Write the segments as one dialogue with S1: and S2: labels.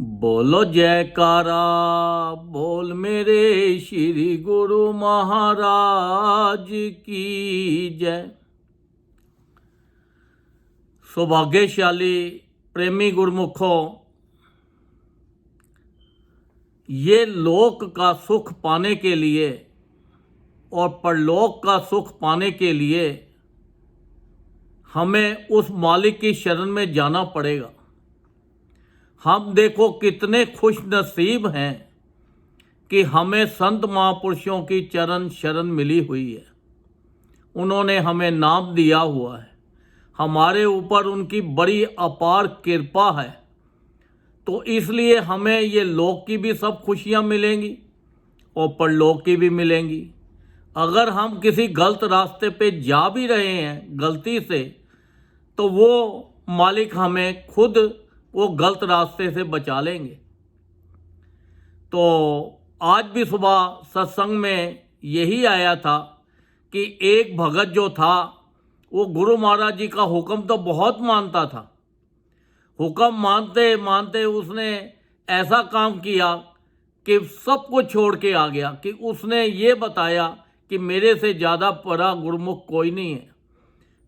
S1: बोलो जयकारा बोल मेरे श्री गुरु महाराज की जय। सौभाग्यशाली प्रेमी गुरुमुखों, ये लोक का सुख पाने के लिए और परलोक का सुख पाने के लिए हमें उस मालिक की शरण में जाना पड़ेगा। हम देखो कितने खुश नसीब हैं कि हमें संत महापुरुषों की चरण शरण मिली हुई है। उन्होंने हमें नाम दिया हुआ है, हमारे ऊपर उनकी बड़ी अपार कृपा है। तो इसलिए हमें ये लोक की भी सब खुशियाँ मिलेंगी और परलोक की भी मिलेंगी। अगर हम किसी गलत रास्ते पे जा भी रहे हैं गलती से, तो वो मालिक हमें खुद वो गलत रास्ते से बचा लेंगे। तो आज भी सुबह सत्संग में यही आया था कि एक भगत जो था वो गुरु महाराज जी का हुक्म तो बहुत मानता था। हुक्म मानते मानते उसने ऐसा काम किया कि सब कुछ छोड़ के आ गया कि उसने ये बताया कि मेरे से ज़्यादा बड़ा गुरुमुख कोई नहीं है।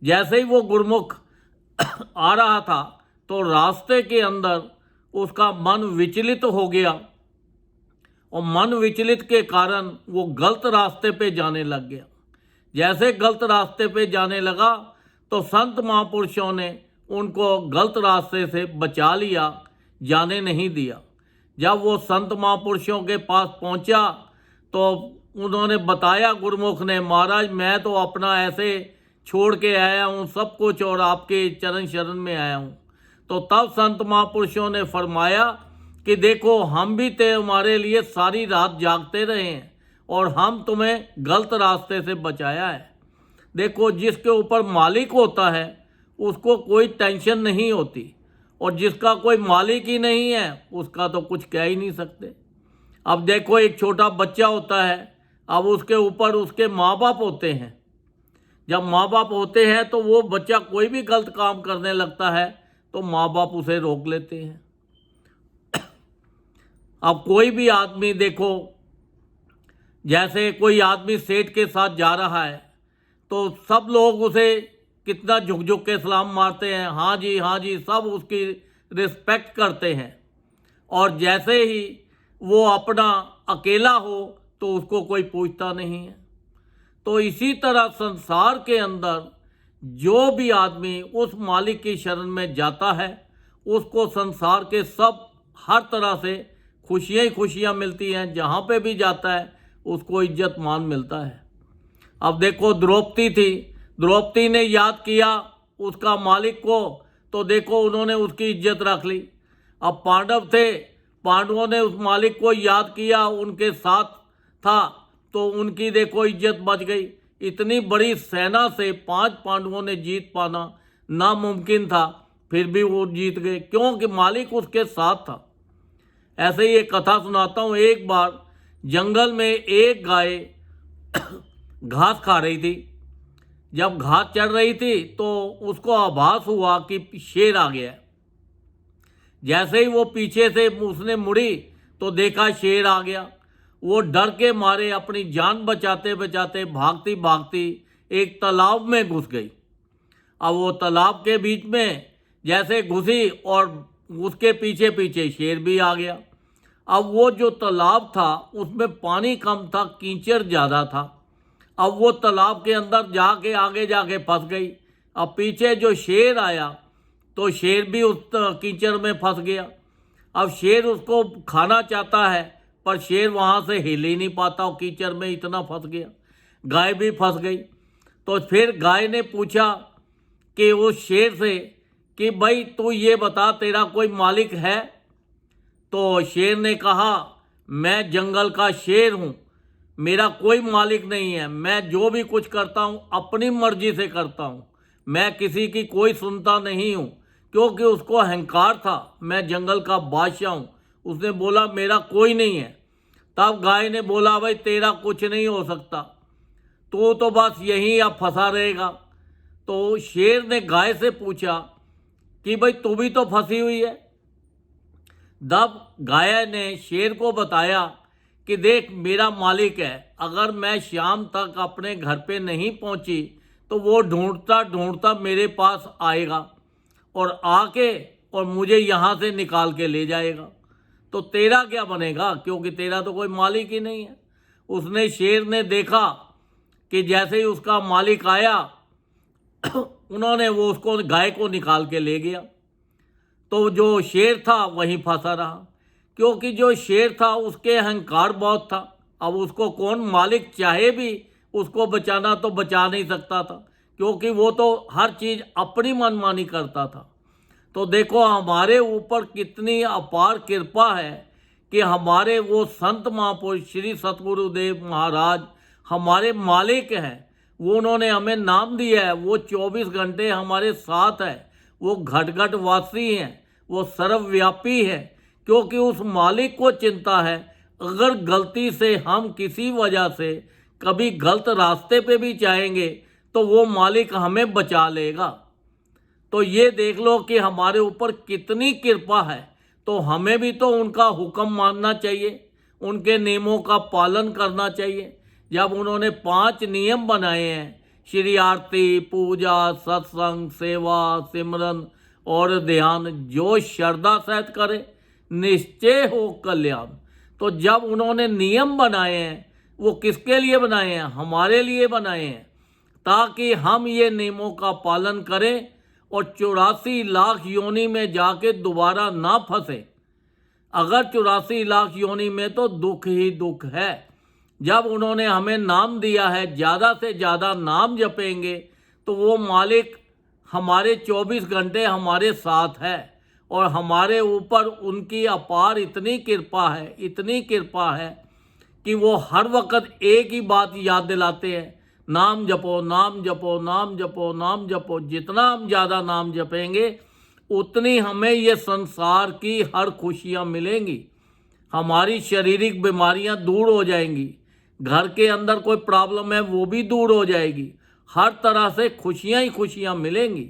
S1: जैसे ही वो गुरुमुख आ रहा था तो रास्ते के अंदर उसका मन विचलित हो गया और मन विचलित के कारण वो गलत रास्ते पे जाने लग गया। जैसे गलत रास्ते पे जाने लगा तो संत महापुरुषों ने उनको गलत रास्ते से बचा लिया, जाने नहीं दिया। जब वो संत महापुरुषों के पास पहुंचा तो उन्होंने बताया, गुरुमुख ने, महाराज मैं तो अपना ऐसे छोड़ के आया हूँ सब कुछ और आपके चरण शरण में आया हूँ। तो तब संत महापुरुषों ने फरमाया कि देखो हम भी तुम्हारे लिए सारी रात जागते रहे हैं और हम तुम्हें गलत रास्ते से बचाया है। देखो जिसके ऊपर मालिक होता है उसको कोई टेंशन नहीं होती, और जिसका कोई मालिक ही नहीं है उसका तो कुछ कह ही नहीं सकते। अब देखो एक छोटा बच्चा होता है, अब उसके ऊपर उसके माँ बाप होते हैं। जब माँ बाप होते हैं तो वो बच्चा कोई भी गलत काम करने लगता है तो माँ बाप उसे रोक लेते हैं। अब कोई भी आदमी देखो, जैसे कोई आदमी सेठ के साथ जा रहा है तो सब लोग उसे कितना झुक झुक के सलाम मारते हैं, हाँ जी, सब उसकी रिस्पेक्ट करते हैं। और जैसे ही वो अपना अकेला हो तो उसको कोई पूछता नहीं है। तो इसी तरह संसार के अंदर जो भी आदमी उस मालिक की शरण में जाता है उसको संसार के सब हर तरह से खुशियाँ ही खुशियाँ मिलती हैं। जहाँ पे भी जाता है उसको इज्जत मान मिलता है। अब देखो द्रौपदी थी, द्रौपदी ने याद किया उसका मालिक को तो देखो उन्होंने उसकी इज्जत रख ली। अब पांडव थे, पांडवों ने उस मालिक को याद किया, उनके साथ था तो उनकी देखो इज्जत बच गई। इतनी बड़ी सेना से 5 पांडवों ने जीत पाना नामुमकिन था, फिर भी वो जीत गए क्योंकि मालिक उसके साथ था। ऐसे ही एक कथा सुनाता हूँ। एक बार जंगल में एक गाय घास खा रही थी। जब घास चढ़ रही थी तो उसको आभास हुआ कि शेर आ गया। जैसे ही वो पीछे से उसने मुड़ी तो देखा शेर आ गया। वो डर के मारे अपनी जान बचाते बचाते भागती भागती एक तालाब में घुस गई। अब वो तालाब के बीच में जैसे घुसी और उसके पीछे पीछे शेर भी आ गया। अब वो जो तालाब था उसमें पानी कम था, कीचड़ ज़्यादा था। अब वो तालाब के अंदर जाके आगे जाके फंस गई। अब पीछे जो शेर आया तो शेर भी उस कीचड़ में फंस गया। अब शेर उसको खाना चाहता है पर शेर वहाँ से हिल ही नहीं पाता, कीचड़ में इतना फंस गया। गाय भी फंस गई। तो फिर गाय ने पूछा कि उस शेर से कि भाई तू ये बता तेरा कोई मालिक है? तो शेर ने कहा मैं जंगल का शेर हूँ, मेरा कोई मालिक नहीं है, मैं जो भी कुछ करता हूँ अपनी मर्जी से करता हूँ, मैं किसी की कोई सुनता नहीं हूँ। क्योंकि उसको अहंकार था, मैं जंगल का बादशाह हूँ। उसने बोला मेरा कोई नहीं है। तब गाय ने बोला भाई तेरा कुछ नहीं हो सकता, तो बस यहीं अब फंसा रहेगा। तो शेर ने गाय से पूछा कि भाई तू भी तो फंसी हुई है, तब गाय ने शेर को बताया कि देख, मेरा मालिक है, अगर मैं शाम तक अपने घर पे नहीं पहुंची तो वो ढूंढता ढूंढता मेरे पास आएगा और आके और मुझे यहाँ से निकाल के ले जाएगा। तो तेरा क्या बनेगा, क्योंकि तेरा तो कोई मालिक ही नहीं है। उसने शेर ने देखा कि जैसे ही उसका मालिक आया उन्होंने वो उसको गाय को निकाल के ले गया। तो जो शेर था वहीं फंसा रहा, क्योंकि जो शेर था उसके अहंकार बहुत था। अब उसको कौन मालिक चाहे भी उसको बचाना तो बचा नहीं सकता था, क्योंकि वो तो हर चीज़ अपनी मनमानी करता था। तो देखो हमारे ऊपर कितनी अपार कृपा है कि हमारे वो संत महापुरुष श्री सतगुरुदेव महाराज हमारे मालिक हैं। वो उन्होंने हमें नाम दिया है, वो 24 घंटे हमारे साथ है, वो घट घट वासी हैं, वो सर्वव्यापी है, क्योंकि उस मालिक को चिंता है। अगर गलती से हम किसी वजह से कभी गलत रास्ते पे भी जाएंगे तो वो मालिक हमें बचा लेगा। तो ये देख लो कि हमारे ऊपर कितनी कृपा है। तो हमें भी तो उनका हुक्म मानना चाहिए, उनके नियमों का पालन करना चाहिए। जब उन्होंने 5 नियम बनाए हैं, श्री आरती, पूजा, सत्संग, सेवा, सिमरन और ध्यान, जो श्रद्धा सहित करे निश्चय हो कल्याण। तो जब उन्होंने नियम बनाए हैं, वो किसके लिए बनाए हैं? हमारे लिए बनाए हैं, ताकि हम ये नियमों का पालन करें और 84 लाख योनि में जाके दोबारा ना फंसे। अगर 84 लाख योनि में तो दुख ही दुख है। जब उन्होंने हमें नाम दिया है, ज़्यादा से ज़्यादा नाम जपेंगे तो वो मालिक हमारे 24 घंटे हमारे साथ है और हमारे ऊपर उनकी अपार इतनी कृपा है, इतनी कृपा है कि वो हर वक्त एक ही बात याद दिलाते हैं, नाम जपो, नाम जपो, नाम जपो, नाम जपो। जितना हम ज़्यादा नाम जपेंगे उतनी हमें ये संसार की हर खुशियाँ मिलेंगी, हमारी शारीरिक बीमारियाँ दूर हो जाएंगी, घर के अंदर कोई प्रॉब्लम है वो भी दूर हो जाएगी, हर तरह से खुशियाँ ही खुशियाँ मिलेंगी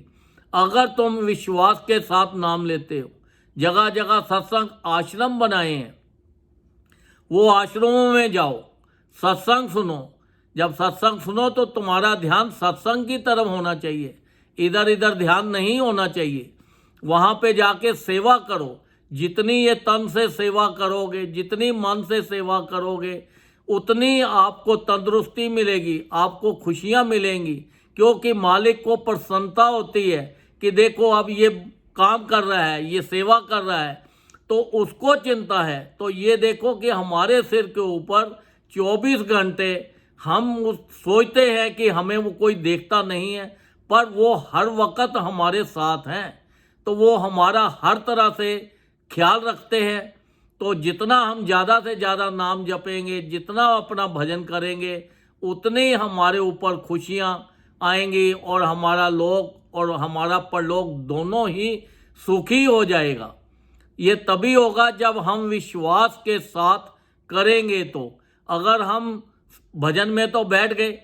S1: अगर तुम विश्वास के साथ नाम लेते हो। जगह जगह सत्संग आश्रम बनाए हैं, वो आश्रमों में जाओ, सत्संग सुनो। जब सत्संग सुनो तो तुम्हारा ध्यान सत्संग की तरफ होना चाहिए, इधर इधर ध्यान नहीं होना चाहिए। वहाँ पे जाके सेवा करो, जितनी ये तन से सेवा करोगे, जितनी मन से सेवा करोगे, उतनी आपको तंदुरुस्ती मिलेगी, आपको खुशियाँ मिलेंगी, क्योंकि मालिक को प्रसन्नता होती है कि देखो अब ये काम कर रहा है, ये सेवा कर रहा है, तो उसको चिंता है। तो ये देखो कि हमारे सिर के ऊपर 24 घंटे हम सोचते हैं कि हमें वो कोई देखता नहीं है, पर वो हर वक्त हमारे साथ हैं। तो वो हमारा हर तरह से ख्याल रखते हैं। तो जितना हम ज़्यादा से ज़्यादा नाम जपेंगे, जितना अपना भजन करेंगे, उतनी हमारे ऊपर खुशियाँ आएंगी और हमारा लोक और हमारा परलोक दोनों ही सुखी हो जाएगा। ये तभी होगा जब हम विश्वास के साथ करेंगे। तो अगर हम भजन में तो बैठ गए,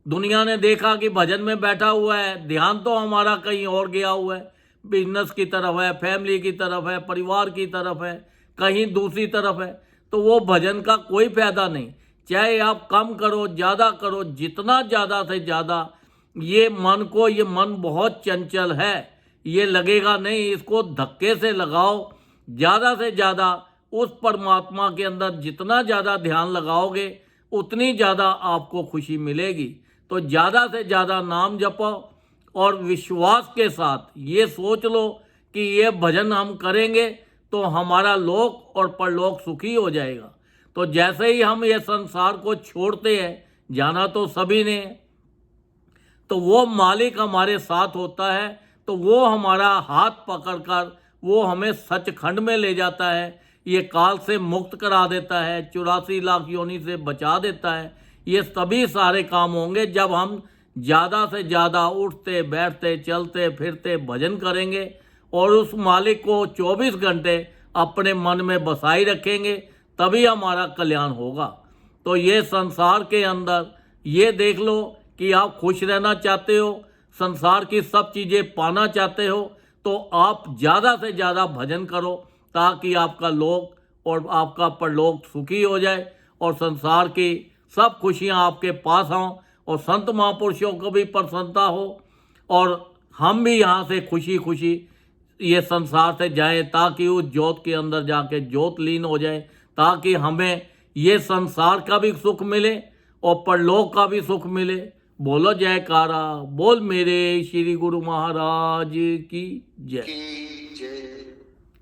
S1: दुनिया ने देखा कि भजन में बैठा हुआ है, ध्यान तो हमारा कहीं और गया हुआ है, बिजनेस की तरफ है, फैमिली की तरफ है, परिवार की तरफ है, कहीं दूसरी तरफ है, तो वो भजन का कोई फायदा नहीं। चाहे आप कम करो, ज़्यादा करो, जितना ज़्यादा से ज़्यादा ये मन को, ये मन बहुत चंचल है, ये लगेगा नहीं, इसको धक्के से लगाओ। ज़्यादा से ज़्यादा उस परमात्मा के अंदर जितना ज़्यादा ध्यान लगाओगे उतनी ज़्यादा आपको खुशी मिलेगी। तो ज़्यादा से ज़्यादा नाम जपो और विश्वास के साथ ये सोच लो कि ये भजन हम करेंगे तो हमारा लोक और परलोक सुखी हो जाएगा। तो जैसे ही हम ये संसार को छोड़ते हैं, जाना तो सभी ने, तो वो मालिक हमारे साथ होता है, तो वो हमारा हाथ पकड़कर वो हमें सचखंड में ले जाता है, ये काल से मुक्त करा देता है, 84 लाख योनि से बचा देता है। ये सभी सारे काम होंगे जब हम ज़्यादा से ज़्यादा उठते बैठते चलते फिरते भजन करेंगे और उस मालिक को 24 घंटे अपने मन में बसाई रखेंगे, तभी हमारा कल्याण होगा। तो ये संसार के अंदर ये देख लो कि आप खुश रहना चाहते हो, संसार की सब चीज़ें पाना चाहते हो, तो आप ज़्यादा से ज़्यादा भजन करो ताकि आपका लोक और आपका परलोक सुखी हो जाए और संसार की सब खुशियां आपके पास हों और संत महापुरुषों को भी प्रसन्नता हो और हम भी यहाँ से खुशी खुशी ये संसार से जाएं, ताकि उस ज्योत के अंदर जाके ज्योत लीन हो जाए, ताकि हमें ये संसार का भी सुख मिले और परलोक का भी सुख मिले। बोलो जयकारा, बोल मेरे श्री गुरु महाराज की जय।